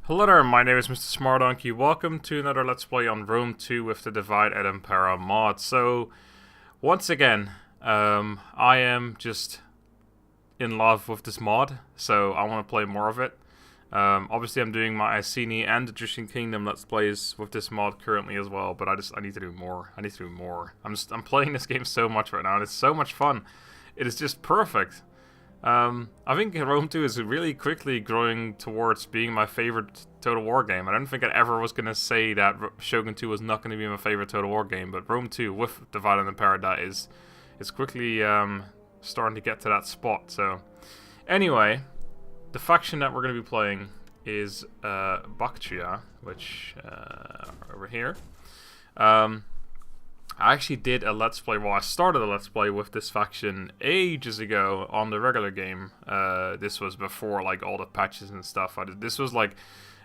Hello there, my name is MrSmartDonkey. Welcome to another Let's Play on Rome 2 with the Divide at Impera Mod. So, once again, I am just in love with this mod, so I want to play more of it. Obviously I'm doing my Iceni and Egyptian Kingdom Let's Plays with this mod currently as well, but I need to do more. I'm playing this game so much right now, and it's so much fun. It is just perfect. I think Rome 2 is really quickly growing towards being my favorite Total War game. I don't think I ever was going to say that Shogun 2 was not going to be my favorite Total War game, but Rome 2 with Divide and Impera is quickly starting to get to that spot. So, anyway, the faction that we're going to be playing is Baktria, which over here. I actually did a Let's Play, well I started a Let's Play with this faction ages ago on the regular game. This was before like all the patches and stuff. This was like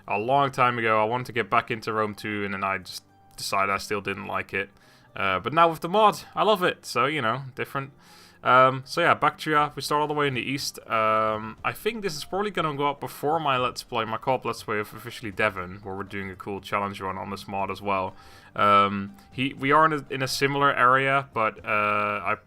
a long time ago. I wanted to get back into Rome 2 and then I just decided I still didn't like it. But now with the mod, I love it. So, you know, different. So yeah, Baktria, we start all the way in the east. I think this is probably going to go up before my Let's Play, my co-op Let's Play of officially Devon, where we're doing a cool challenge run on this mod as well. We are in a similar area, but I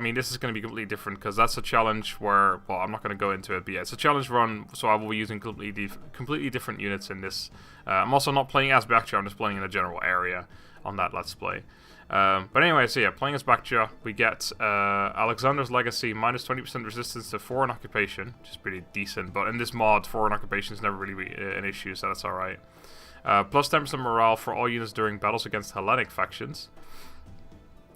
mean, this is going to be completely different because that's a challenge where, well, I'm not going to go into it, but yeah, it's a challenge run, so I will be using completely different units in this. I'm also not playing as Baktria, I'm just playing in a general area on that Let's Play. But anyway, so yeah, playing as Baktria, we get Alexander's Legacy, minus 20% resistance to foreign occupation, which is pretty decent, but in this mod, foreign occupation is never really an issue, so that's alright. Plus 10% morale for all units during battles against Hellenic factions.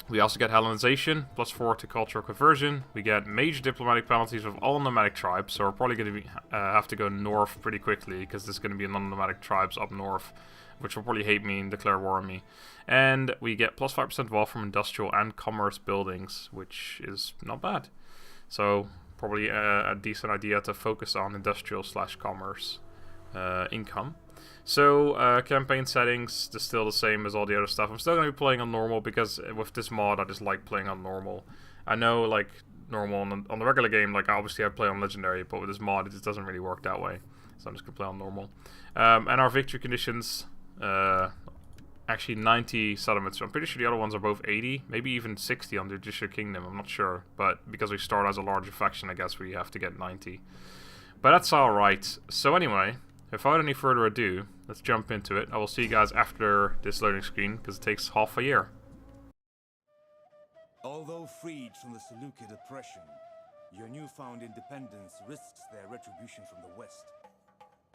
We also get Hellenization, plus 4 to cultural conversion. We get major diplomatic penalties with all nomadic tribes, so we're probably going to have to go north pretty quickly, because there's going to be non-nomadic tribes up north, which will probably hate me and declare war on me. And we get plus 5% wealth from industrial and commerce buildings, which is not bad. So, probably a decent idea to focus on industrial/commerce income. So, campaign settings, they're still the same as all the other stuff. I'm still going to be playing on normal because with this mod, I just like playing on normal. I know, like, normal on the regular game, like, obviously I play on legendary, but with this mod, it just doesn't really work that way. So I'm just going to play on normal. And our victory conditions, actually 90 settlements. So I'm pretty sure the other ones are both 80, maybe even 60 on the Egyptian Kingdom, I'm not sure. But because we start as a larger faction, I guess we have to get 90. But that's alright. So anyway, without any further ado, let's jump into it. I will see you guys after this loading screen, because it takes half a year. Although freed from the Seleucid oppression, your newfound independence risks their retribution from the west.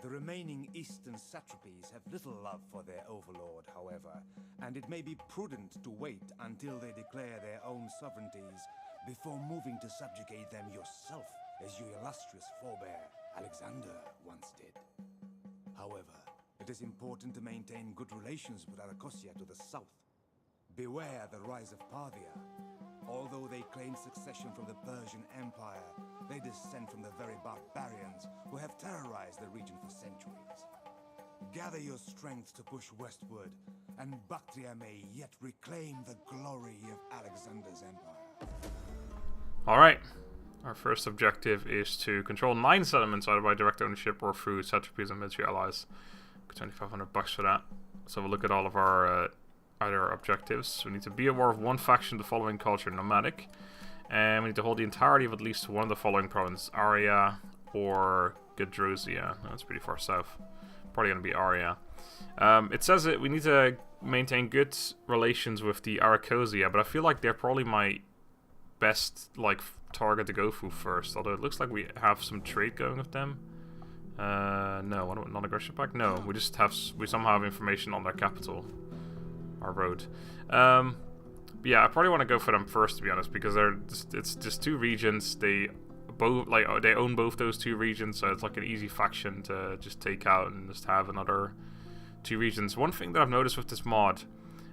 The remaining eastern satrapies have little love for their overlord, however, and it may be prudent to wait until they declare their own sovereignties before moving to subjugate them yourself, as your illustrious forebear Alexander once did. However, it is important to maintain good relations with Arachosia to the south. Beware the rise of Parthia. Although they claim succession from the Persian Empire, they descend from the very barbarians who have terrorized the region for centuries. Gather your strength to push westward, and Baktria may yet reclaim the glory of Alexander's empire. Alright, our first objective is to control 9 settlements either by direct ownership or through satrapies and military allies. $2,500 for that. So we'll look at all of our other objectives. We need to be at war with one faction of the following culture, nomadic. And we need to hold the entirety of at least one of the following provinces, Aria or Gedrosia. That's pretty far south. Probably going to be Aria. It says that we need to maintain good relations with the Arachosia, but I feel like they're probably my best like target to go through first. Although it looks like we have some trade going with them. No, what about non-aggression pact? No, we somehow have information on their capital. Our road. But yeah, I probably want to go for them first, to be honest, because it's just two regions. They own both those two regions, so it's like an easy faction to just take out and just have another two regions. One thing that I've noticed with this mod,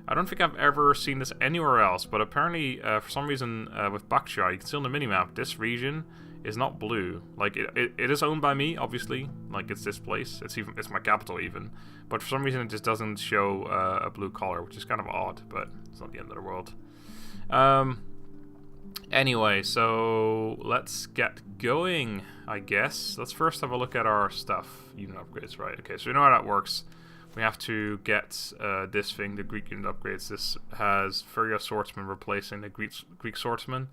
I don't think I've ever seen this anywhere else, but apparently for some reason with Baktria, you can see on the minimap, this region is not blue. Like it is owned by me, obviously. Like it's this place. It's my capital even. But for some reason it just doesn't show a blue color, which is kind of odd, but it's not the end of the world. Anyway, so let's get going, I guess. Let's first have a look at our stuff. Unit upgrades, right? Okay, so we know how that works. We have to get this thing, the Greek unit upgrades. This has Furia Swordsman replacing the Greek Swordsman.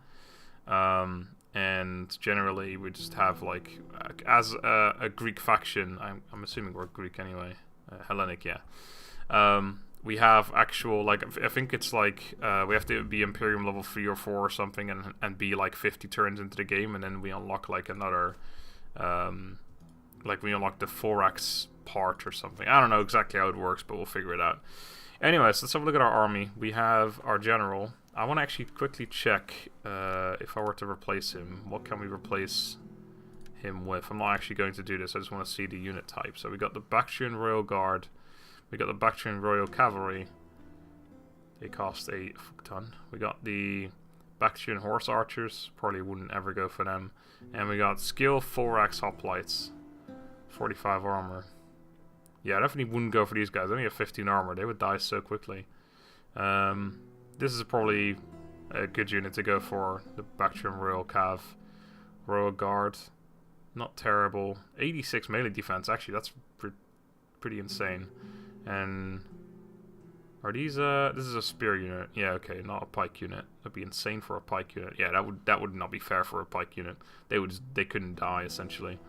And generally we just have, like, as a Greek faction, I'm assuming we're Greek anyway. Hellenic, yeah. We have actual, like, I think it's like we have to be Imperium level 3 or 4 or something, and be like 50 turns into the game, and then we unlock like another, like we unlock the Thorax part or something. I don't know exactly how it works, but we'll figure it out. Anyways, let's have a look at our army. We have our general. I want to actually quickly check if I were to replace him, what can we replace him with? I'm not actually going to do this, I just want to see the unit type. So we got the Bactrian Royal Guard. We got the Bactrian Royal Cavalry. They cost a fuck ton. We got the Bactrian Horse Archers. Probably wouldn't ever go for them. And we got Skill Thorax Hoplites. 45 armor. Yeah, I definitely wouldn't go for these guys. They only have 15 armor. They would die so quickly. This is probably a good unit to go for. The Bactrian Royal Cav. Royal Guard. Not terrible. 86 melee defense. Actually, that's pretty insane. And are these this is a spear unit. Yeah, okay, not a pike unit. That'd be insane for a pike unit. Yeah, that would not be fair for a pike unit. They couldn't die essentially.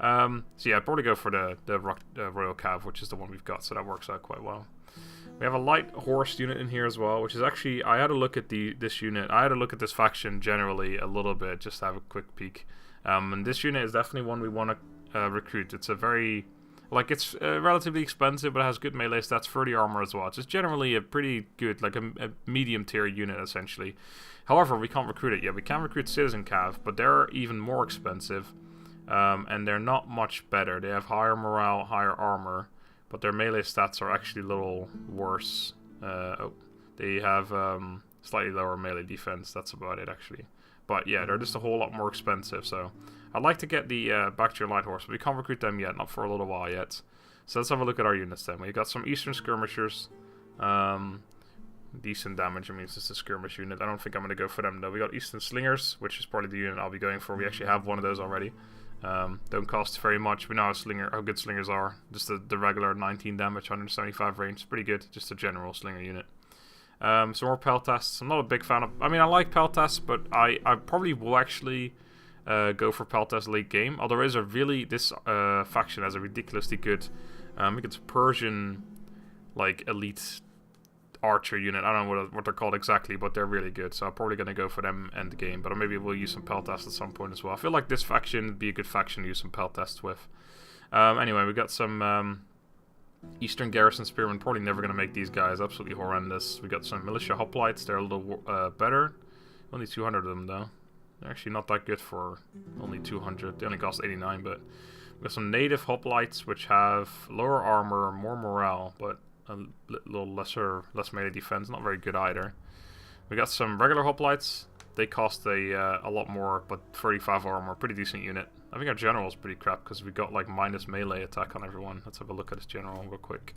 So yeah, I'd probably go for the Royal Cav, which is the one we've got, so that works out quite well. We have a light horse unit in here as well, which is actually, I had a look at this unit. I had a look at this faction generally a little bit, just to have a quick peek. And this unit is definitely one we want to recruit. It's a very, like, it's relatively expensive, but it has good melee stats, 30 armor as well. It's just generally a pretty good, like a medium tier unit essentially. However, we can't recruit it yet. We can recruit Citizen Cav, but they're even more expensive, and they're not much better. They have higher morale, higher armor, but their melee stats are actually a little worse. They have slightly lower melee defense. That's about it actually. But yeah, they're just a whole lot more expensive, so I'd like to get the Bactrian Light Horse, but we can't recruit them yet, not for a little while yet. So let's have a look at our units then. We've got some Eastern Skirmishers. Decent damage, I mean, it's just a skirmish unit. I don't think I'm going to go for them though. We got Eastern Slingers, which is probably the unit I'll be going for. We actually have one of those already. Don't cost very much. We know how good Slingers are. Just the regular 19 damage, 175 range. Pretty good, just a general Slinger unit. Some more Peltasts. I'm not a big fan of... I mean, I like Peltasts, but I probably will actually go for Peltasts late game. Although there is a really... This faction has a ridiculously good... I think it's Persian, like, elite archer unit. I don't know what they're called exactly, but they're really good. So I'm probably going to go for them end game. But maybe we'll use some Peltasts at some point as well. I feel like this faction would be a good faction to use some Peltasts with. Anyway, we got some... Eastern Garrison Spearmen, probably never going to make these guys, absolutely horrendous. We got some Militia Hoplites, they're a little better. Only 200 of them though. They're actually not that good for only 200, they only cost 89, but... We got some Native Hoplites, which have lower armor, more morale, but a little less melee defense, not very good either. We got some regular Hoplites, they cost a lot more, but 35 armor, pretty decent unit. I think our general is pretty crap because we got like minus melee attack on everyone. Let's have a look at his general real quick.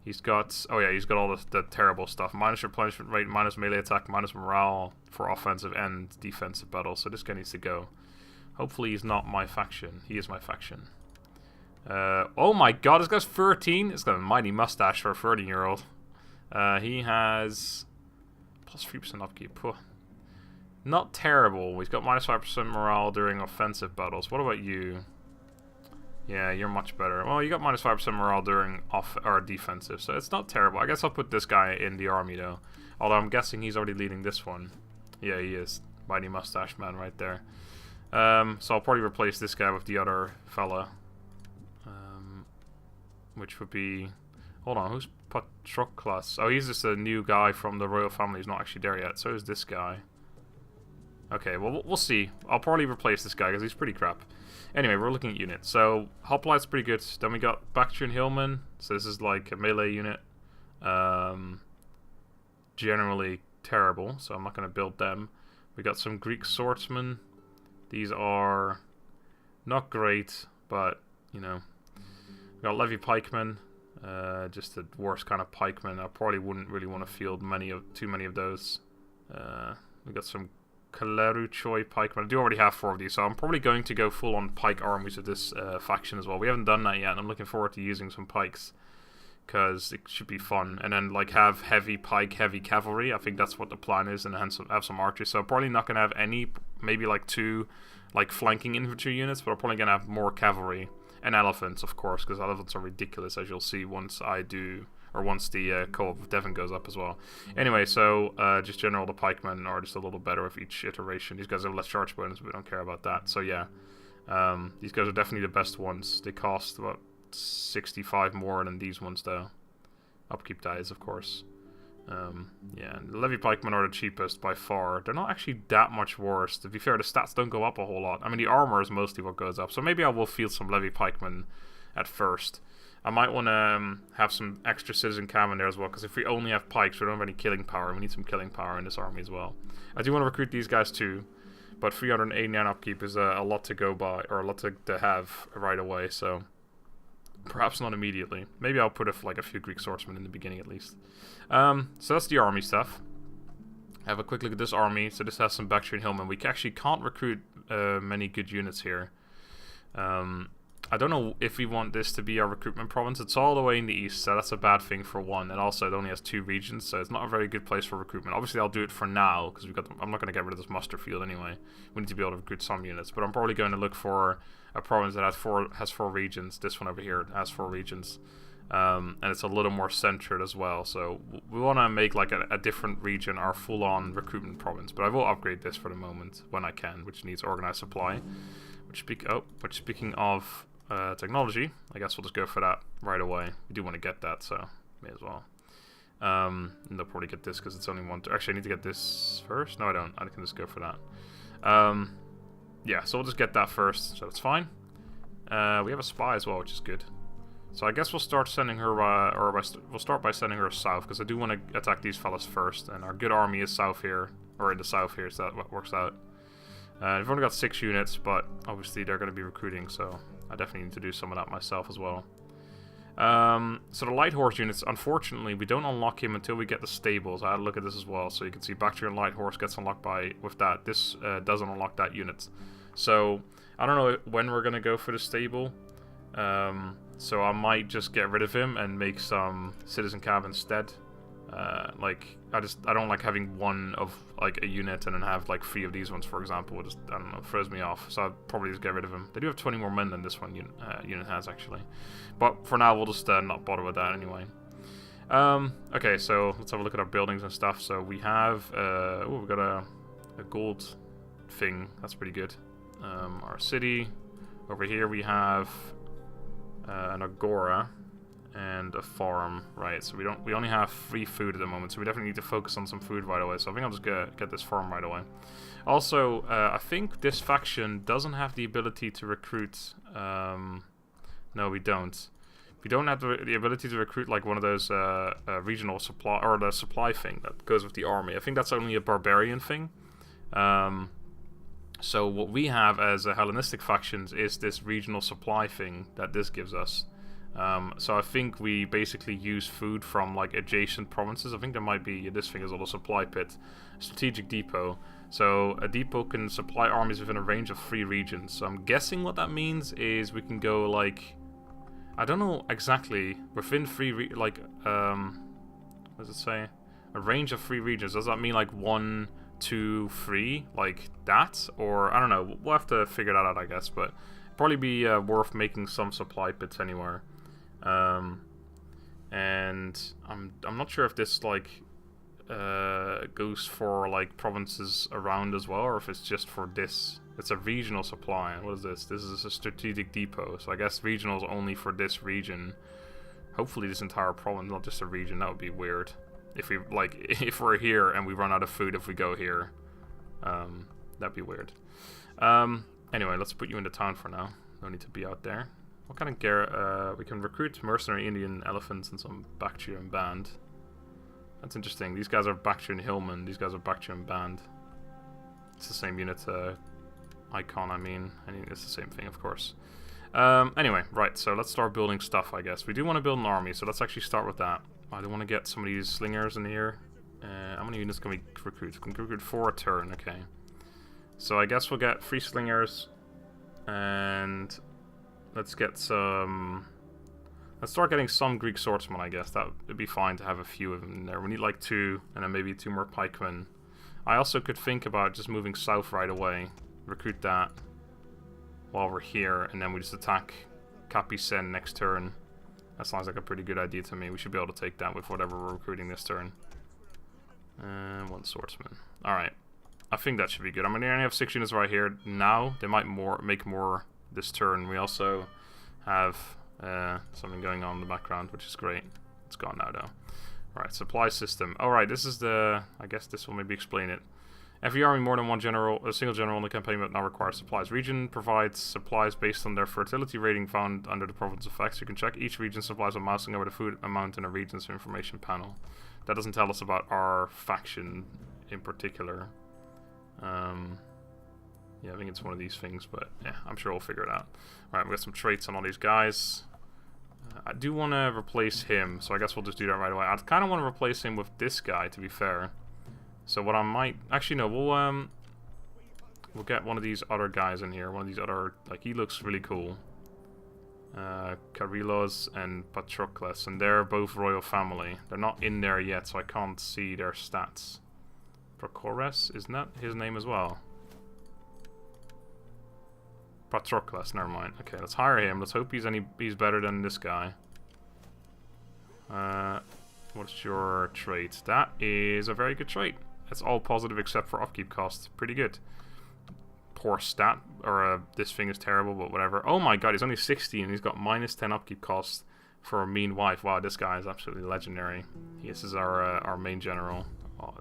He's got, oh yeah, he's got all the terrible stuff. Minus replenishment rate, minus melee attack, minus morale for offensive and defensive battles. So this guy needs to go. Hopefully he's not my faction. He is my faction. Oh my god, this guy's 13. He's got a mighty mustache for a 13-year-old. He has plus 3% upkeep. Puh. Not terrible. He's got minus 5% morale during offensive battles. What about you? Yeah, you're much better. Well, you got minus 5% morale during defensive, so it's not terrible. I guess I'll put this guy in the army, though. Although I'm guessing he's already leading this one. Yeah, he is. Mighty mustache man right there. So I'll probably replace this guy with the other fella. Which would be... Hold on, who's Patroclus? Oh, he's just a new guy from the royal family. He's not actually there yet. So is this guy. Okay, well, we'll see. I'll probably replace this guy because he's pretty crap. Anyway, we're looking at units. So, Hoplite's pretty good. Then we got Bactrian Hillman. So this is like a melee unit. Generally terrible, so I'm not going to build them. We got some Greek Swordsmen. These are not great, but, you know. We got Levy Pikemen. Just the worst kind of pikemen. I probably wouldn't really want to field too many of those. We got some Kaleruchoi pikemen. I do already have 4 of these, so I'm probably going to go full on pike armies with this faction as well. We haven't done that yet, and I'm looking forward to using some pikes, because it should be fun. And then like have heavy pike, heavy cavalry. I think that's what the plan is, and have some archers. So probably not going to have any, maybe like 2 like flanking infantry units, but I'm probably going to have more cavalry. And elephants, of course, because elephants are ridiculous, as you'll see once I do, or once the co-op of Devon goes up as well. Anyway, so just general, the pikemen are just a little better with each iteration. These guys have less charge bonus, but we don't care about that. So yeah, these guys are definitely the best ones. They cost about 65 more than these ones, though. Upkeep dies, of course. Yeah, the levy pikemen are the cheapest by far. They're not actually that much worse. To be fair, the stats don't go up a whole lot. I mean, the armor is mostly what goes up. So maybe I will field some levy pikemen at first. I might want to have some extra citizen cav in there as well, because if we only have pikes, we don't have any killing power. We need some killing power in this army as well. I do want to recruit these guys too, but 389 upkeep is a lot to go by, or a lot to have right away. So perhaps not immediately. Maybe I'll put like a few Greek swordsmen in the beginning at least. So that's the army stuff. Have a quick look at this army. So this has some Bactrian hillmen. We actually can't recruit many good units here. I don't know if we want this to be our recruitment province. It's all the way in the east, so that's a bad thing for one. And also it only has 2 regions, so it's not a very good place for recruitment. Obviously I'll do it for now, because I'm not going to get rid of this muster field anyway. We need to be able to recruit some units. But I'm probably going to look for a province that has 4 regions. This one over here has 4 regions. And it's a little more centered as well. So we want to make like a different region our full-on recruitment province. But I will upgrade this for the moment when I can, which needs organized supply. Which speaking of technology, I guess we'll just go for that right away. We do want to get that, so may as well. And they'll probably get this because it's only one. Actually, I need to get this first. No, I don't. I can just go for that. Yeah, so we'll just get that first, so it's fine. We have a spy as well, which is good. So I guess we'll start sending her, we'll start by sending her south, because I do want to attack these fellas first. And our good army is south here, or in the south here, so that works out. We've only got 6 units, but obviously they're going to be recruiting, so I definitely need to do some of that myself as well. So the light horse units, unfortunately, we don't unlock him until we get the stables. I had a look at this as well, so you can see Bactrian light horse gets unlocked with that. This doesn't unlock that unit. So I don't know when we're going to go for the stable. So I might just get rid of him and make some citizen cav instead. Like I don't like having one of like a unit and then have like 3 of these ones, for example. It just, I don't know, it throws me off. So I'll probably just get rid of him. They do have 20 more men than this one unit has, actually. But for now, we'll just not bother with that anyway. Okay, so let's have a look at our buildings and stuff. So we have we've got a gold thing. That's pretty good. Our city over here, we have an agora and a farm, right? So we only have 3 food at the moment, so we definitely need to focus on some food right away. So I think I'll just get this farm right away. Also, I think this faction doesn't have the ability to recruit. No, we don't. We don't have the ability to recruit like one of those regional supply, or the supply thing that goes with the army. I think that's only a barbarian thing. So what we have as a Hellenistic factions is this regional supply thing that this gives us. So I think we basically use food from like adjacent provinces. I think there might be, this thing is a little supply pit, strategic depot. So a depot can supply armies within a range of 3 regions. So I'm guessing what that means is we can go like, I don't know exactly, within 3 what does it say? A range of 3 regions. Does that mean like 1, 2, 3, like that? Or I don't know. We'll have to figure that out, I guess. But probably be worth making some supply pits anywhere. And I'm not sure if this like goes for like provinces around as well, or if it's just for this. It's a regional supply. What is this? This is a strategic depot. So I guess regional is only for this region. Hopefully this entire province, not just a region. That would be weird. If we like, if we're here and we run out of food if we go here, that'd be weird. Anyway, let's put you into town for now. No need to be out there. What kind of we can recruit mercenary Indian elephants and some Bactrian band. That's interesting. These guys are Bactrian hillmen. These guys are Bactrian band. It's the same unit icon. I mean, it's the same thing, of course. Anyway, right. So let's start building stuff. I guess we do want to build an army. So let's actually start with that. I do want to get some of these slingers in here. How many units can we recruit? We can recruit 4 a turn. Okay. So I guess we'll get 3 slingers, and let's get some... Let's start getting some Greek swordsmen, I guess. That would be fine to have a few of them in there. We need like 2, and then maybe 2 more pikemen. I also could think about just moving south right away. Recruit that while we're here, and then we just attack Capisen next turn. That sounds like a pretty good idea to me. We should be able to take that with whatever we're recruiting this turn. And 1 swordsman. Alright. I think that should be good. I mean, we only have 6 units right here now. They might make more this turn. We also have something going on in the background, which is great. It's gone now, though. Alright, supply system. Alright, this is the... I guess this will maybe explain it. Every army more than one general, a single general in the campaign but now requires supplies. Region provides supplies based on their fertility rating found under the province effects. You can check each region's supplies by mousing over the food amount in a region's information panel. That doesn't tell us about our faction in particular. Yeah, I think it's one of these things, but yeah, I'm sure we'll figure it out. Alright, we got some traits on all these guys. I do want to replace him, so I guess we'll just do that right away. I kind of want to replace him with this guy, to be fair. So what I might... Actually, no, we'll get one of these other guys in here. One of these other... Like, he looks really cool. Karilos and Patroclus, and they're both royal family. They're not in there yet, so I can't see their stats. Procores, isn't that his name as well? Patroclus, never mind. Okay, let's hire him. Let's hope he's better than this guy. What's your trait? That is a very good trait. It's all positive except for upkeep cost. Pretty good. Poor stat, or this thing is terrible, but whatever. Oh my god, he's only 60 and he's got minus 10 upkeep cost for a mean wife. Wow, this guy is absolutely legendary. This is our main general. Oh,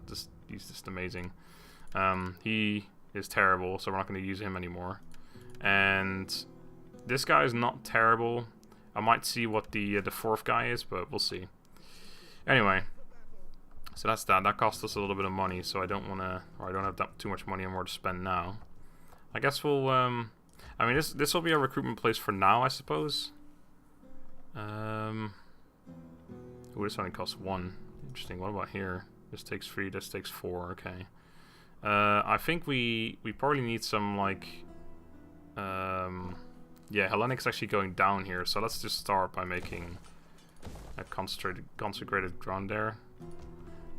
he's just amazing. He is terrible, so we're not going to use him anymore. And this guy is not terrible. I might see what the 4th guy is, but we'll see. Anyway, so that's that. That cost us a little bit of money, so I don't want to, or I don't have that too much money more to spend now. I guess we'll, I mean, this will be a recruitment place for now, I suppose. Ooh, this only costs 1. Interesting. What about here? This takes 3. This takes 4. Okay. I think we probably need some like. Yeah, Hellenic's actually going down here, so let's just start by making a consecrated ground there.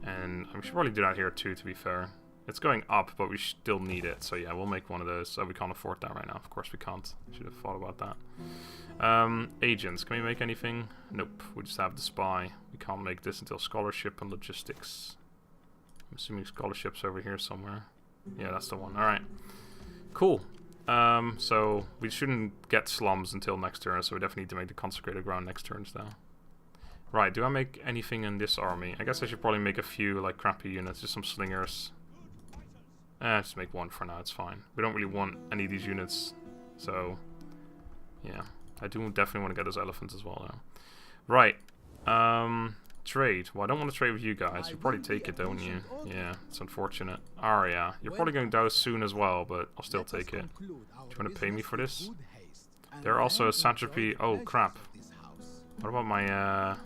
And we should probably do that here too, to be fair. It's going up, but we still need it, so yeah, we'll make one of those. So we can't afford that right now. Of course we can't. Should have thought about that. Agents, can we make anything? Nope, we just have the spy. We can't make this until scholarship and logistics. I'm assuming scholarship's over here somewhere. Yeah, that's the one. Alright. Cool. So we shouldn't get slums until next turn, so we definitely need to make the consecrated ground next turns now. Right, do I make anything in this army? I guess I should probably make a few like crappy units, just some slingers. Just make 1 for now, it's fine. We don't really want any of these units, so yeah. I do definitely want to get those elephants as well now. Right, trade. Well, I don't want to trade with you guys. You probably take it, don't you? Yeah, it's unfortunate. Aria, you're probably going down soon as well, but I'll still take it. Do you want to pay me for this? They're also a satrapy. Oh, crap. What about my,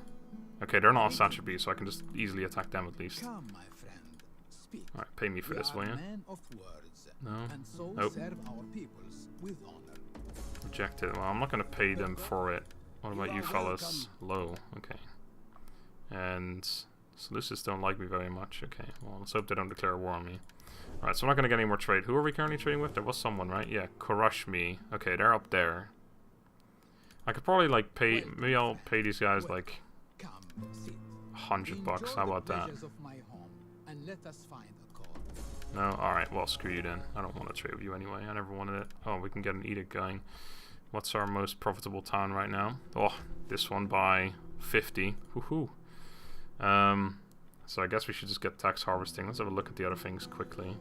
Okay, they're not a satrapy, so I can just easily attack them at least. Alright, pay me for this, will you? No? Nope. Rejected. Well, I'm not going to pay them for it. What about you fellas? Low. Okay. And Seleucids don't like me very much. Okay, well, let's hope they don't declare war on me. Alright, so I'm not going to get any more trade. Who are we currently trading with? There was someone, right? Yeah, crush me. Okay, they're up there. I could probably, like, pay... Maybe I'll pay these guys, like... $100. How about that? No? Alright, well, screw you then. I don't want to trade with you anyway. I never wanted it. Oh, we can get an edict going. What's our most profitable town right now? Oh, this one by 50. Woohoo. So I guess we should just get tax harvesting. Let's have a look at the other things quickly.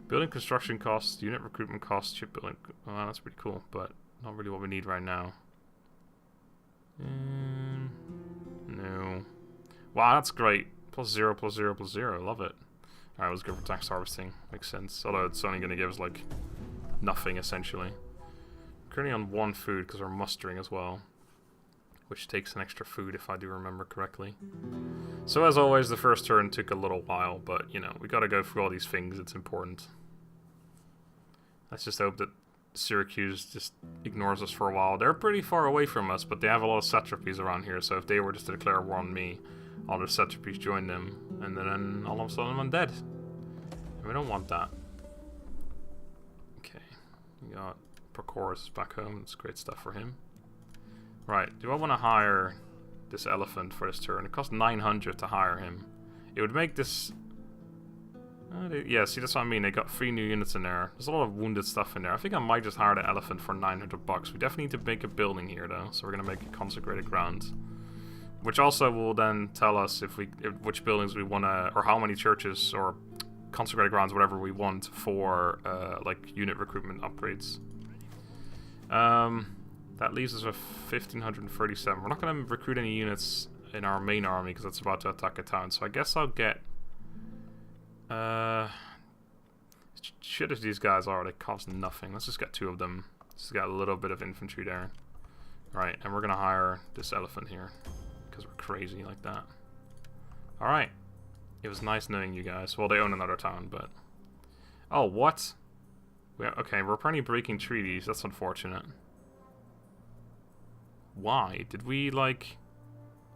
Building construction costs, unit recruitment costs, shipbuilding. Oh, that's pretty cool, but not really what we need right now. No. Wow, that's great. +0, +0, +0. Love it. Alright, let's go for tax harvesting. Makes sense. Although it's only going to give us, like, nothing, essentially. Currently on 1 food because we're mustering as well. Which takes an extra food, if I do remember correctly. So, as always, the first turn took a little while, but, you know, we gotta go through all these things. It's important. Let's just hope that Syracuse just ignores us for a while. They're pretty far away from us, but they have a lot of satrapies around here, so if they were just to declare war on me, all their satrapies join them, and then all of a sudden I'm dead. And we don't want that. Okay, we got Prochorus back home. It's great stuff for him. Right, do I want to hire this elephant for this turn? It costs 900 to hire him. It would make this... yeah, see, that's what I mean. They got 3 new units in there. There's a lot of wounded stuff in there. I think I might just hire the elephant for 900 bucks. We definitely need to make a building here, though. So we're going to make a consecrated ground. Which also will then tell us if which buildings we want to... Or how many churches or consecrated grounds, whatever we want for, like, unit recruitment upgrades. That leaves us with 1,537. We're not going to recruit any units in our main army because it's about to attack a town. So I guess I'll get... shit as these guys are, they cost nothing. Let's just get 2 of them. Just got a little bit of infantry there. Right, and we're going to hire this elephant here because we're crazy like that. Alright. It was nice knowing you guys. Well, they own another town, but... Oh, what? Okay, we're apparently breaking treaties. That's unfortunate. Why? Did we, like,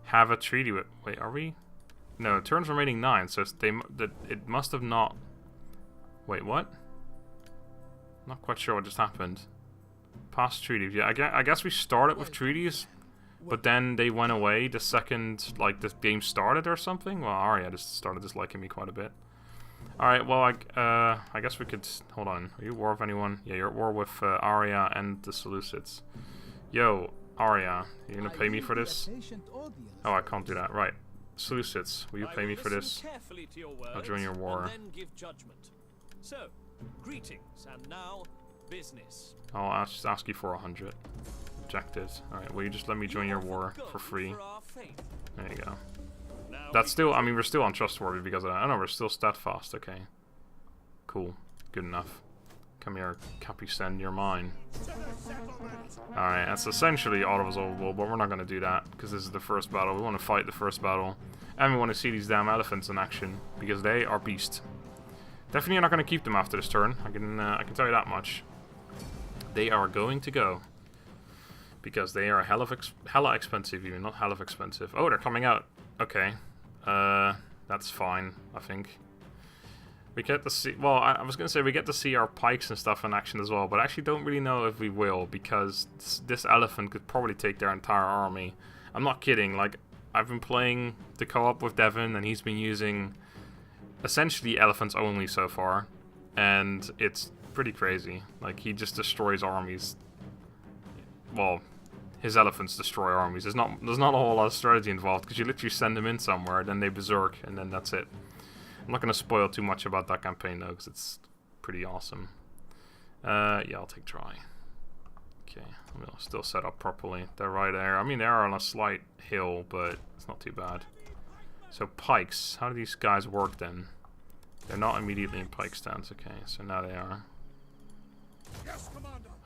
have a treaty with... Wait, are we? No, turns remaining 9, so it must have not... Wait, what? Not quite sure what just happened. Past treaties. Yeah, I guess we started with treaties, but then they went away the second, like, the game started or something? Well, Arya just started disliking me quite a bit. Alright, well, I guess we could... Hold on. Are you at war with anyone? Yeah, you're at war with Arya and the Seleucids. Yo, Arya, you gonna pay me for this? Oh, I can't do that. Right. Seleucids, will you pay me for this? I'll join your war. So, greetings, and now business. I'll ask you for 100. Rejected. Alright, will you just let me join your war for free? There you go. That's still, I mean, we're still untrustworthy because of that. I know, we're still steadfast, okay. Cool. Good enough. Come here, Capucin, you're mine. Alright, that's essentially all of us overall, but we're not going to do that because this is the first battle. We want to fight the first battle. And we want to see these damn elephants in action because they are beast. Definitely not going to keep them after this turn. I can tell you that much. They are going to go. Because they are hella expensive even, not hell of expensive. Oh, they're coming out. Okay. That's fine, I think. We get to see... Well, I was going to say we get to see our pikes and stuff in action as well, but I actually don't really know if we will, because this elephant could probably take their entire army. I'm not kidding. Like, I've been playing the co-op with Devin, and he's been using essentially elephants only so far, and it's pretty crazy. Like, he just destroys armies. Well, his elephants destroy armies. There's not a whole lot of strategy involved, because you literally send them in somewhere, then they berserk, and then that's it. I'm not going to spoil too much about that campaign, though, because it's pretty awesome. Yeah, I'll take try. Okay, we'll still set up properly. They're right there. I mean, they are on a slight hill, but it's not too bad. So, pikes. How do these guys work, then? They're not immediately in pike stance. Okay, so now they are.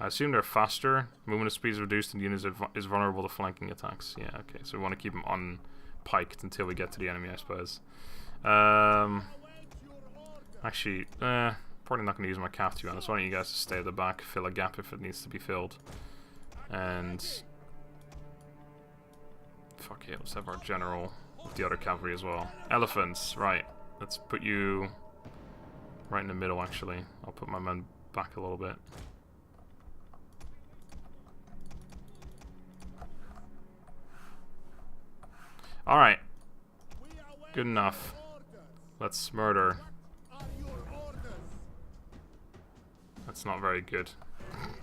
I assume they're faster. Movement speed is reduced and the unit is vulnerable to flanking attacks. Yeah, okay, so we want to keep them unpiked until we get to the enemy, I suppose. Actually, probably not going to use my calf, to be honest. Why don't you guys just stay at the back, fill a gap if it needs to be filled. And... fuck it, let's have our general with the other cavalry as well. Elephants, right. Let's put you right in the middle, actually. I'll put my men back a little bit. Alright. Good enough. Let's murder. That's not very good.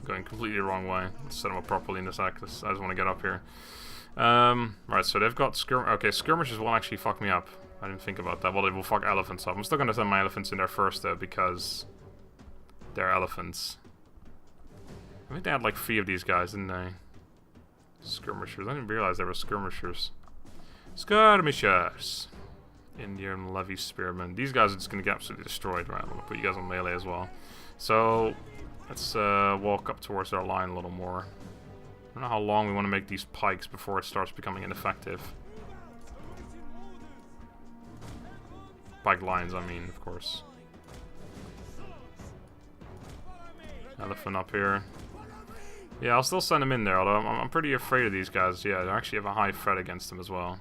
Going completely the wrong way. Let's set them up properly in this act. I just want to get up here. Right, so they've got skirmishes won't actually fuck me up. I didn't think about that. Well, they will fuck elephants up. I'm still going to send my elephants in there first, though, because they're elephants. I think they had like 3 of these guys, didn't they? Skirmishers. I didn't realize they were skirmishers. Skirmishers! Indian Levy Spearmen. These guys are just going to get absolutely destroyed, right? I'm going to put you guys on melee as well. So, let's walk up towards our line a little more. I don't know how long we want to make these pikes before it starts becoming ineffective. Pike lines, I mean, of course. Elephant up here. Yeah, I'll still send him in there, although I'm pretty afraid of these guys. Yeah, they actually have a high threat against them as well.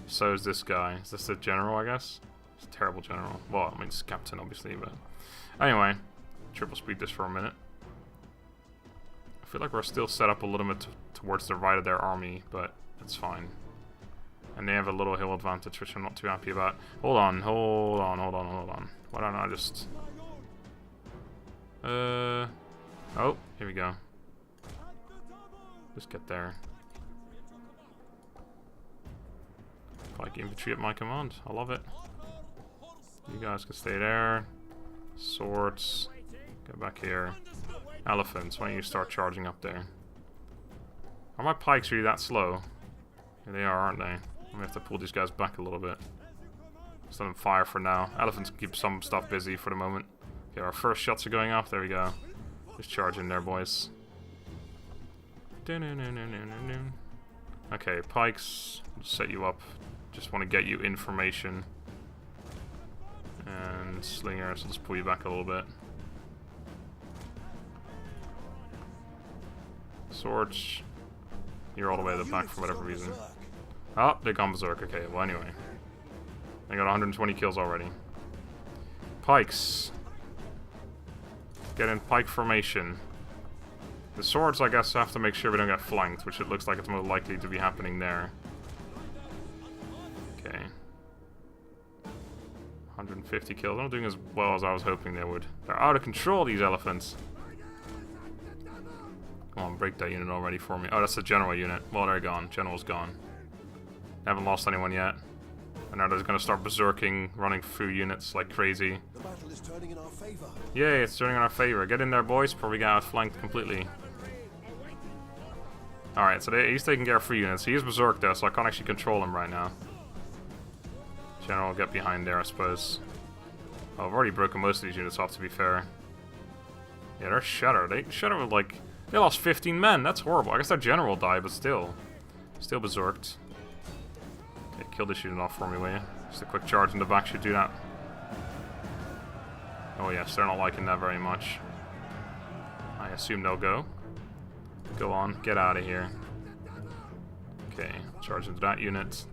So is this guy. Is this the general, I guess? It's a terrible general. Well, I mean, it's captain, obviously, but... Anyway, triple speed this for a minute. I feel like we're still set up a little bit towards the right of their army, but it's fine. And they have a little hill advantage, which I'm not too happy about. Hold on. Why don't I just... Oh, here we go. Just get there. Like infantry at my command. I love it. You guys can stay there. Swords. Get back here. Elephants, why don't you start charging up there? Are my pikes really that slow? Yeah, they are, aren't they? I'm gonna have to pull these guys back a little bit. Just let them fire for now. Elephants can keep some stuff busy for the moment. Okay, our first shots are going off. There we go. Just charge in there, boys. Okay, pikes. Set you up. Just want to get you information. And slingers, let's pull you back a little bit. Swords. You're all the way to the back for whatever reason. Oh, they gone berserk. Okay, well anyway. They got 120 kills already. Pikes. Get in pike formation. The swords, I guess, have to make sure we don't get flanked, which it looks like it's more likely to be happening there. Okay. 150 kills. They're not doing as well as I was hoping they would. They're out of control, these elephants. Come on, break that unit already for me. Oh, that's the general unit. Well, they're gone. General's gone. Haven't lost anyone yet. And now they're going to start berserking, running through units like crazy. The battle is turning in our favor. Yay, it's turning in our favor. Get in there, boys, before we get outflanked completely. Alright, so he's taking care of 3 units. He is berserk though, so I can't actually control him right now. General will get behind there, I suppose. Oh, I've already broken most of these units off, to be fair. Yeah, they're shattered. They shattered with like... They lost 15 men. That's horrible. I guess their general died, but still. Still berserked. Okay, kill this unit off for me, will you? Just a quick charge in the back should do that. Oh yes, they're not liking that very much. I assume they'll go. Go on, get out of here. Okay, charge into that unit.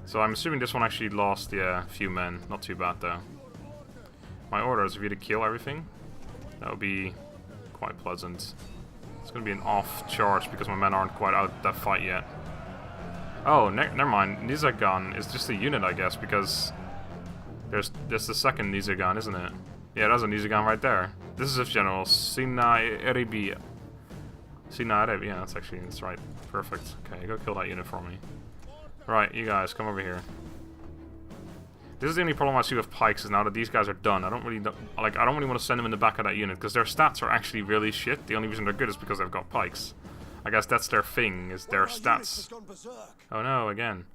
So I'm assuming this one actually lost, yeah, a few men. Not too bad though. My order is for you to kill everything. That would be quite pleasant. It's going to be an off charge because my men aren't quite out of that fight yet. Oh, never mind. Nizagan is just a unit, I guess, because there's the second Nizagan, isn't it? Yeah, that's a Nizagan right there. This is his general, Sina Erebi. Yeah, that's right. Perfect. Okay, go kill that unit for me. Right, you guys, come over here. This is the only problem I see with pikes, is now that these guys are done, I don't really want to send them in the back of that unit, because their stats are actually really shit. The only reason they're good is because they've got pikes. I guess that's their thing, is their stats. Oh no, again.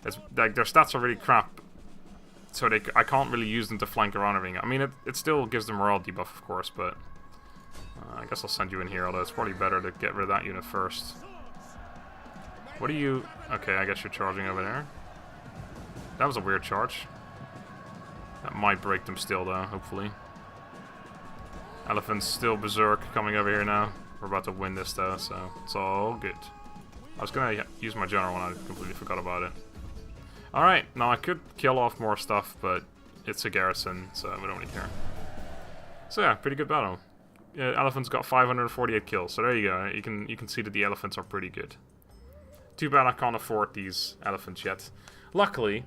It's like their stats are really crap, so I can't really use them to flank around everything. I mean, it still gives them morale debuff, of course, but I guess I'll send you in here, although it's probably better to get rid of that unit first. What are you... Okay, I guess you're charging over there. That was a weird charge. That might break them still, though, hopefully. Elephant's still berserk coming over here now. We're about to win this, though, so it's all good. I was going to use my general and I completely forgot about it. Alright, now I could kill off more stuff, but it's a garrison, so we don't really care. So yeah, pretty good battle. Elephants got 548 kills, so there you go. You can see that the elephants are pretty good. Too bad I can't afford these elephants yet. Luckily,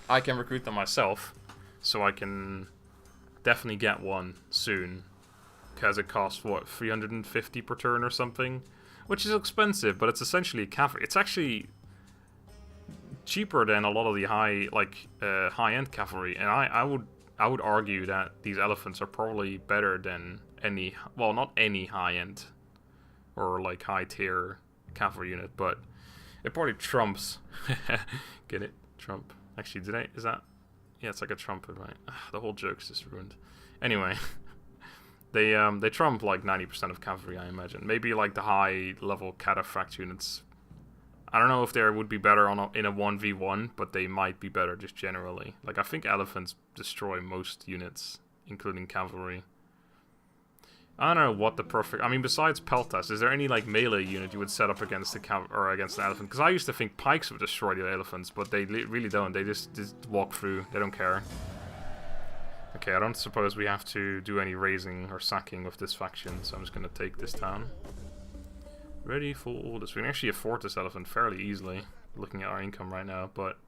I can recruit them myself, so I can definitely get one soon. Because it costs, what, 350 per turn or something? Which is expensive, but it's essentially a cavalry. It's actually cheaper than a lot of the high-end cavalry, and I would argue that these elephants are probably better than any, well, not any high-end or like high-tier cavalry unit, but it probably trumps. Get it? Trump. Actually, is that? Yeah, it's like a trumpet, right? The whole joke's just ruined. Anyway, they trump like 90% of cavalry, I imagine. Maybe like the high-level cataphract units. I don't know if they would be better in a 1v1, but they might be better just generally. Like, I think elephants destroy most units, including cavalry. I don't know what the perfect... I mean, besides Peltas, is there any, like, melee unit you would set up against the or against the elephant? Because I used to think pikes would destroy the elephants, but they really don't. They just walk through. They don't care. Okay, I don't suppose we have to do any raising or sacking with this faction, so I'm just going to take this town. Ready for all this. We can actually afford this elephant fairly easily, looking at our income right now, but...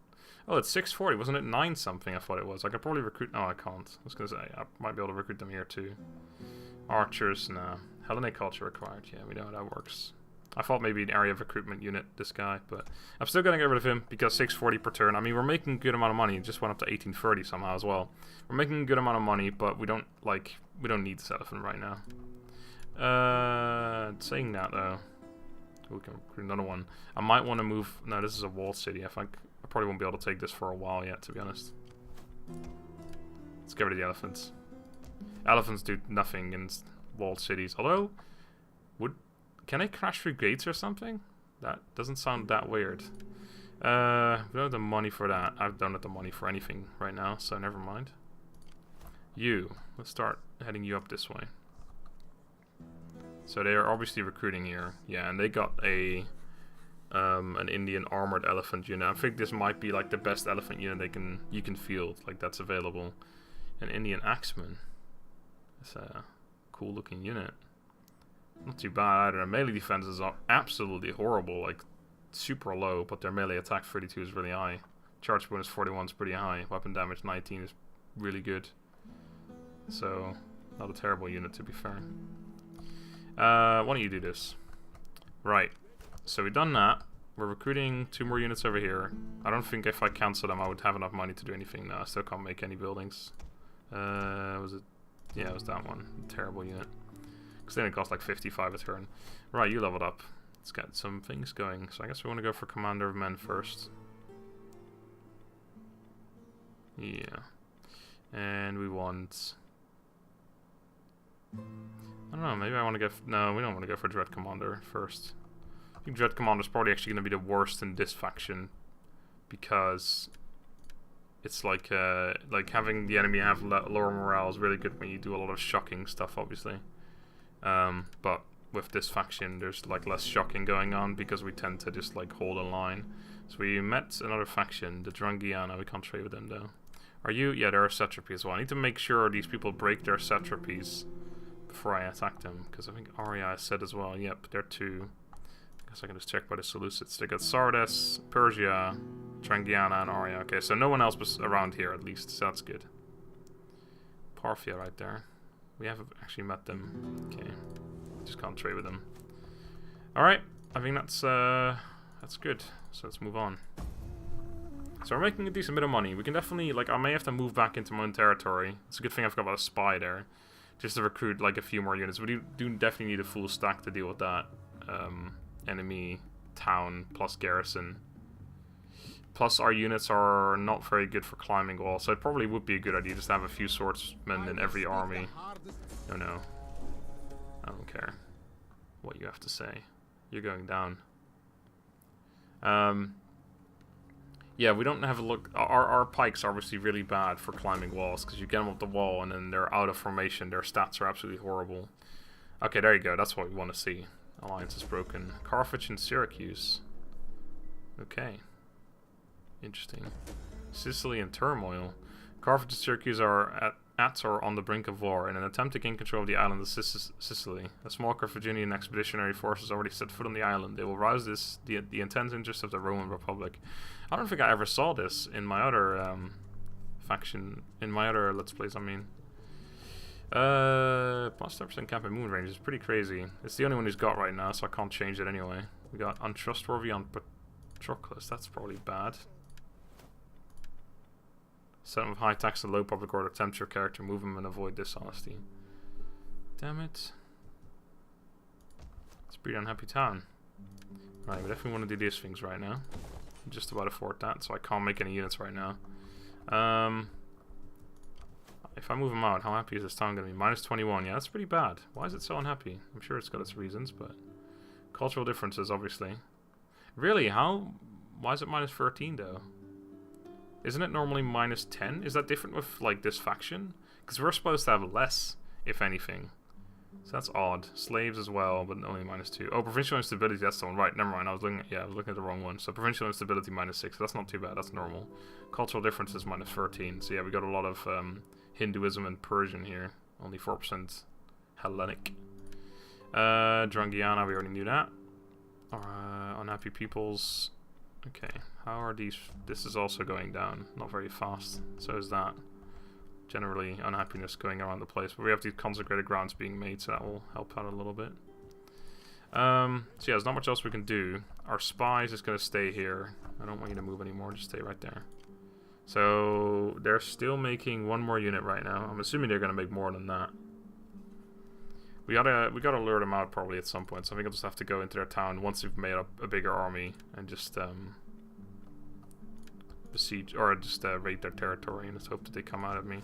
Oh, it's 640. Wasn't it 9 something I thought it was? I could probably recruit... No, I can't. I was going to say, I might be able to recruit them here too. Archers, nah. Hellenic culture required. Yeah, we know how that works. I thought maybe an area of recruitment unit, this guy, but I'm still going to get rid of him because 640 per turn. I mean, we're making a good amount of money. It just went up to 1830 somehow as well. We're making a good amount of money, but we don't need this elephant right now. Saying that though, we can recruit another one. I might want to move. No, this is a walled city. I think I probably won't be able to take this for a while yet, to be honest. Let's get rid of the elephants. Elephants do nothing in walled cities. Although, can I crash through gates or something? That doesn't sound that weird. We don't have the money for that. I don't have the money for anything right now, so never mind. Let's start heading you up this way. So they are obviously recruiting here. Yeah, and they got an Indian armored elephant unit. I think this might be like the best elephant unit you can field, like that's available. An Indian axeman. It's a cool looking unit. Not too bad either. Their melee defenses are absolutely horrible, like super low, but their melee attack 32 is really high. Charge bonus 41 is pretty high. Weapon damage 19 is really good. So, not a terrible unit to be fair. Why don't you do this? Right. So we've done that. We're recruiting 2 more units over here. I don't think if I cancel them I would have enough money to do anything now. I still can't make any buildings. Was it? Yeah, it was that one. Terrible unit. Because then it cost like 55 a turn. Right, you leveled up. Let's get some things going. So I guess we want to go for Commander of Men first. Yeah. And we want... I don't know, maybe I want to go... No, we don't want to go for Dread Commander first. I think Dread Commander is probably actually going to be the worst in this faction. Because... it's like having the enemy have lower morale is really good when you do a lot of shocking stuff, obviously. But with this faction, there's like less shocking going on because we tend to just like hold a line. So we met another faction, the Drangiana. We can't trade with them though. Are you? Yeah, they're a satrapy as well. I need to make sure these people break their satrapies before I attack them, because I think Arya said as well. Yep, they're 2. I guess I can just check by the Seleucids. They got Sardes, Persia, Trangiana, and Arya. Okay, so no one else was around here at least, so that's good. Parthia right there. We haven't actually met them. Okay, just can't trade with them. All right, I think that's good. So let's move on. So we're making a decent bit of money. We can definitely, like, I may have to move back into my own territory. It's a good thing I've got about a spy there, just to recruit like a few more units. We do definitely need a full stack to deal with that enemy town plus garrison. Plus our units are not very good for climbing walls, so it probably would be a good idea just to have a few swordsmen in every army. No, I don't care what you have to say. You're going down. Yeah, we don't have a look. Our pikes are obviously really bad for climbing walls because you get them up the wall and then they're out of formation. Their stats are absolutely horrible. Okay, there you go. That's what we want to see. Alliance is broken. Carthage and Syracuse. Okay. Interesting. Sicily in turmoil. Carthage and Syracuse are at or on the brink of war in an attempt to gain control of the island of Sicily. A small Carthaginian expeditionary force has already set foot on the island. They will rouse the intense interest of the Roman Republic. I don't think I ever saw this in my other faction, in my other Let's Plays, I mean. Plus 10% cap and moon range is pretty crazy. It's the only one he's got right now, so I can't change it anyway. We got untrustworthy on Patroclus. That's probably bad. Set him with high tax and low public order. Tempt your character, move him, and avoid dishonesty. Damn it. It's a pretty unhappy town. Right, we definitely want to do these things right now. I'm just about to afford that, so I can't make any units right now. If I move him out, how happy is this town going to be? Minus 21. Yeah, that's pretty bad. Why is it so unhappy? I'm sure it's got its reasons, but... cultural differences, obviously. Really? Why is it minus 13, though? Isn't it normally minus 10? Is that different with, like, this faction? Because we're supposed to have less, if anything. So that's odd. Slaves as well, but only -2. Oh, provincial instability, that's the one. Right, never mind. I was looking at the wrong one. So provincial instability -6. That's not too bad. That's normal. Cultural differences -13. So yeah, we got a lot of Hinduism and Persian here. Only 4% Hellenic. Drangiana, we already knew that. Unhappy peoples. Okay, how are these? This is also going down. Not very fast. So is that. Generally, unhappiness going around the place. But we have these consecrated grounds being made, so that will help out a little bit. So yeah, there's not much else we can do. Our spies is going to stay here. I don't want you to move anymore. Just stay right there. So they're still making one more unit right now. I'm assuming they're going to make more than that. We gotta lure them out probably at some point. So I think I'll just have to go into their town once we've made up a bigger army and just besiege or just raid their territory and just hope that they come out at me.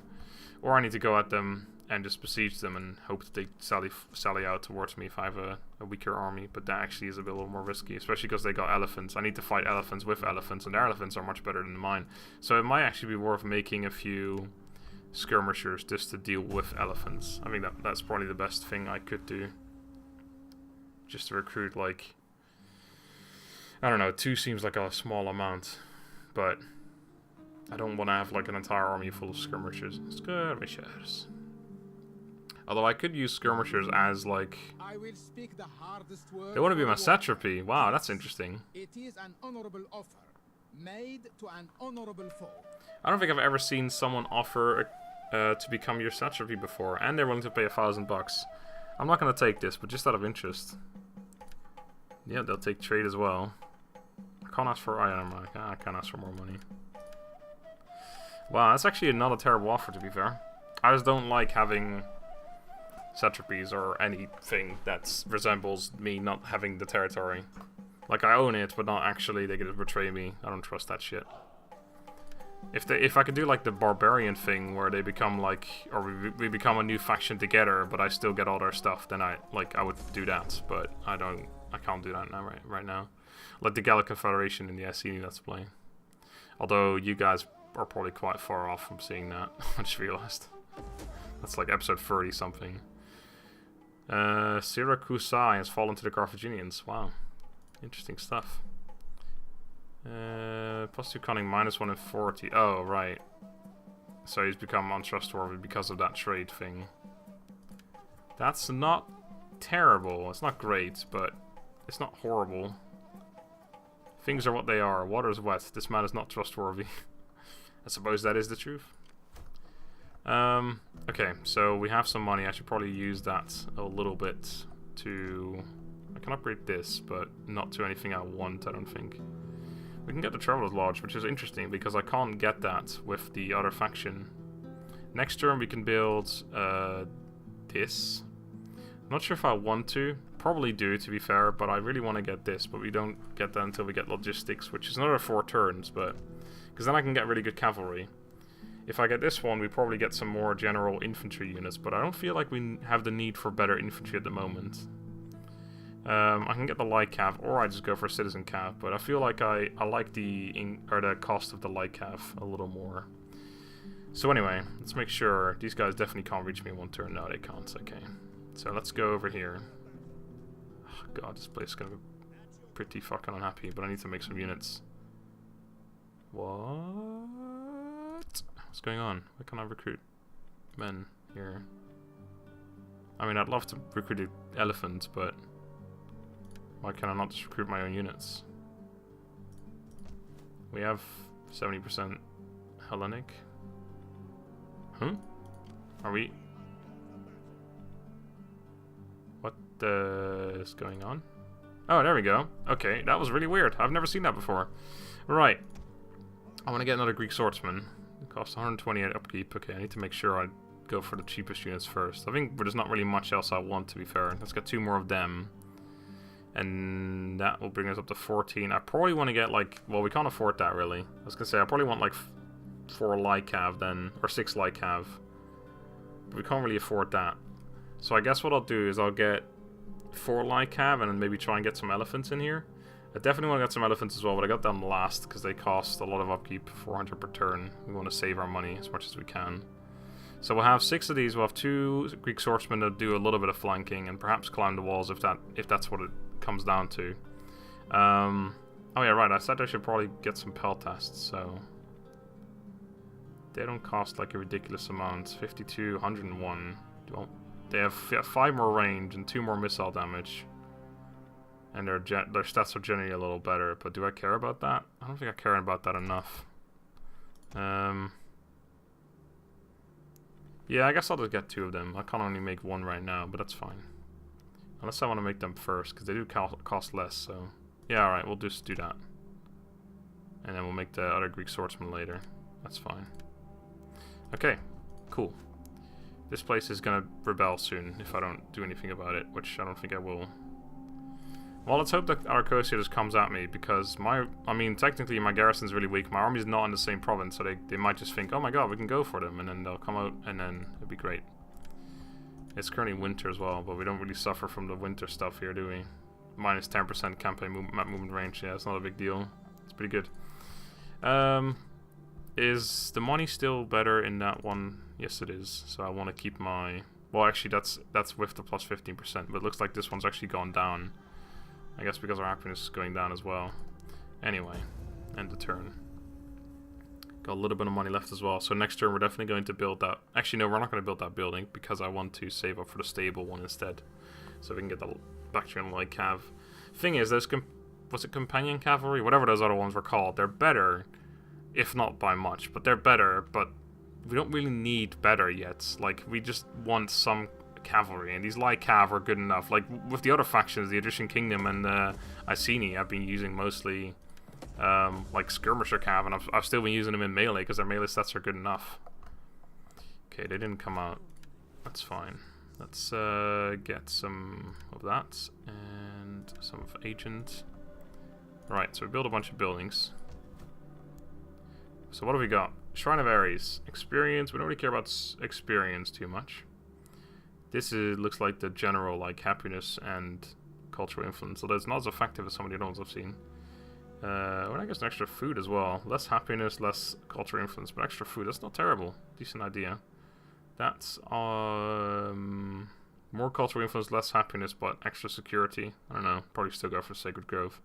Or I need to go at them and just besiege them and hope that they sally out towards me if I have a weaker army. But that actually is a little more risky, especially because they got elephants. I need to fight elephants with elephants, and their elephants are much better than mine. So it might actually be worth making a few skirmishers just to deal with elephants. I think that's probably the best thing I could do. Just to recruit, like, I don't know, 2 seems like a small amount, but I don't want to have like an entire army full of skirmishers. Skirmishers. Although I could use skirmishers as like, I will speak the hardest word. They want to be my satrapy. Wow, that's interesting. It is an honorable offer made to an honorable foe. I don't think I've ever seen someone offer to become your satrapy before, and they're willing to pay $1,000. I'm not going to take this, but just out of interest. Yeah, they'll take trade as well. I can't ask for item. I can't ask for more money. Wow, that's actually not a terrible offer, to be fair. I just don't like having satrapies or anything that resembles me not having the territory. Like, I own it, but not actually. They could betray me. I don't trust that shit. If I could do like the barbarian thing where they become like, or we become a new faction together, but I still get all their stuff, then I would do that. But I can't do that now, right now. Like the Gallic Confederation in the SCD Let's Play. Although you guys are probably quite far off from seeing that. I just realized. That's like episode 30 something. Syracusai has fallen to the Carthaginians. Wow. Interesting stuff. +2 cunning, -1 in 40. Oh, right. So he's become untrustworthy because of that trade thing. That's not terrible. It's not great, but it's not horrible. Things are what they are. Water is wet. This man is not trustworthy. I suppose that is the truth. Okay, so we have some money. I should probably use that a little bit to... I can upgrade this, but not to anything I want, I don't think. We can get the Traveler's Lodge, which is interesting because I can't get that with the other faction. Next turn we can build this. Not sure if I want to. Probably do, to be fair, but I really want to get this, but we don't get that until we get logistics, which is another 4 turns, but... Because then I can get really good cavalry. If I get this one, we probably get some more general infantry units, but I don't feel like we have the need for better infantry at the moment. I can get the light cav, or I just go for citizen cav, but I feel like I like the cost of the light cav a little more. So anyway, let's make sure. These guys definitely can't reach me in 1 turn. No, they can't. Okay. So let's go over here. Oh, God, this place is going to be pretty fucking unhappy, but I need to make some units. What? What's going on? Why can't I recruit men here? I mean, I'd love to recruit an elephant, but... Why can I not just recruit my own units? We have 70% Hellenic. Huh? Are we... What is going on? Oh, there we go. Okay, that was really weird. I've never seen that before. Right. I want to get another Greek swordsman. It costs 128 upkeep. Okay, I need to make sure I go for the cheapest units first. I think there's not really much else I want, to be fair. Let's get 2 more of them. And that will bring us up to 14. I probably want to get like... Well, we can't afford that, really. I was going to say, I probably want like 4 light cav then. Or 6 light cav. But we can't really afford that. So I guess what I'll do is I'll get 4 light cav and then maybe try and get some elephants in here. I definitely want to get some elephants as well, but I got them last because they cost a lot of upkeep, 400 per turn. We want to save our money as much as we can. So we'll have 6 of these. We'll have 2 Greek swordsmen that do a little bit of flanking and perhaps climb the walls if that's what it comes down to. Oh yeah, right. I said I should probably get some peltasts. So they don't cost like a ridiculous amount. 52, 101. Well, they have 5 more range and 2 more missile damage. And their stats are generally a little better. But do I care about that? I don't think I care about that enough. Yeah, I guess I'll just get 2 of them. I can only make 1 right now, but that's fine. Unless I want to make them first, because they do cost less, so... Yeah, alright, we'll just do that. And then we'll make the other Greek swordsman later. That's fine. Okay, cool. This place is gonna rebel soon if I don't do anything about it, which I don't think I will. Well, let's hope that Arcosia just comes at me, because technically my garrison's really weak. My army's not in the same province, so they might just think, oh my god, we can go for them, and then they'll come out, and then it'll be great. It's currently winter as well, but we don't really suffer from the winter stuff here, do we? Minus 10% campaign map movement range, yeah, it's not a big deal. It's pretty good. Is the money still better in that one? Yes, it is. So I want to keep my... Well, actually, that's with the plus 15%, but it looks like this one's actually gone down. I guess because our happiness is going down as well. Anyway, end the turn. Got a little bit of money left as well. So next turn we're definitely going to build that. Actually, no, we're not going to build that building because I want to save up for the stable one instead. So we can get the Bactrian light cav. Thing is, there's was it companion cavalry? Whatever those other ones were called. They're better, if not by much. But they're better, but we don't really need better yet. Like, we just want some cavalry, and these light cav are good enough. Like with the other factions, the Egyptian Kingdom and Iceni, I've been using mostly like skirmisher cav, and I've still been using them in melee because their melee stats are good enough. Okay, they didn't come out. That's fine. Let's get some of that and some of agent. Right, so we build a bunch of buildings. So what have we got? Shrine of Ares. Experience. We don't really care about experience too much. This looks like the general, like, happiness and cultural influence, so it's not as effective as some of the other ones I've seen. Well, I guess an extra food as well. Less happiness, less cultural influence, but extra food. That's not terrible. Decent idea. That's more cultural influence, less happiness, but extra security. I don't know. Probably still go for Sacred Grove.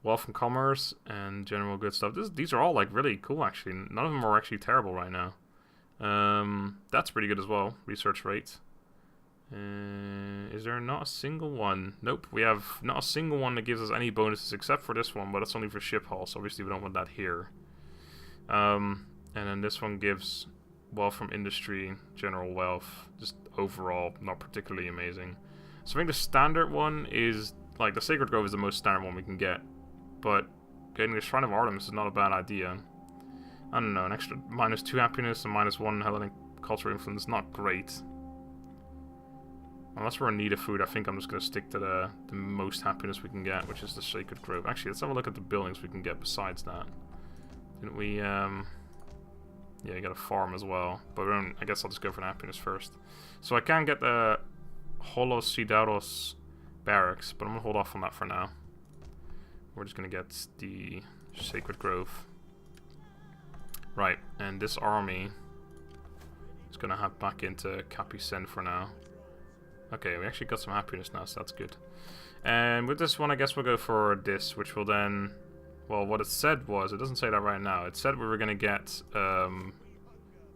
Wealth and commerce and general good stuff. These are all like really cool actually. None of them are actually terrible right now. That's pretty good as well. Research rate. Is there not a single one? Nope, we have not a single one that gives us any bonuses except for this one, but it's only for ship hull, so obviously we don't want that here. And then this one gives wealth from industry, general wealth, just overall not particularly amazing. So I think the standard one is, like, the Sacred Grove is the most standard one we can get, but getting the Shrine of Artemis is not a bad idea. I don't know, an extra -2 happiness and -1 Hellenic cultural influence, not great. Unless we're in need of food, I think I'm just going to stick to the most happiness we can get, which is the Sacred Grove. Actually, let's have a look at the buildings we can get besides that. Didn't we, yeah, you got a farm as well. But we don't, I guess I'll just go for the happiness first. So I can get the Holosidaros barracks, but I'm going to hold off on that for now. We're just going to get the Sacred Grove. Right, and this army is going to head back into Capisen for now. Okay, we actually got some happiness now, so that's good. And with this one, I guess we'll go for this, which will then... Well, what it said was... It doesn't say that right now. It said we were going to get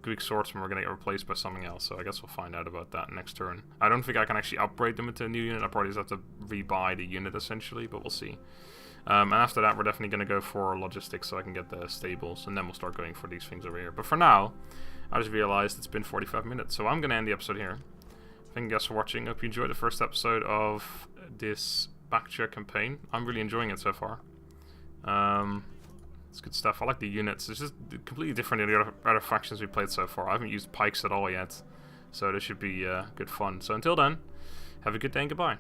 Greek swordsmen were going to get replaced by something else, so I guess we'll find out about that next turn. I don't think I can actually upgrade them into a new unit. I probably just have to rebuy the unit, essentially, but we'll see. And after that, we're definitely going to go for logistics so I can get the stables, and then we'll start going for these things over here. But for now, I just realized it's been 45 minutes, so I'm going to end the episode here. Thank you guys for watching. Hope you enjoyed the first episode of this Baktria campaign. I'm really enjoying it so far. It's good stuff. I like the units. It's just completely different than the other factions we've played so far. I haven't used pikes at all yet, so this should be good fun. So until then, have a good day and goodbye.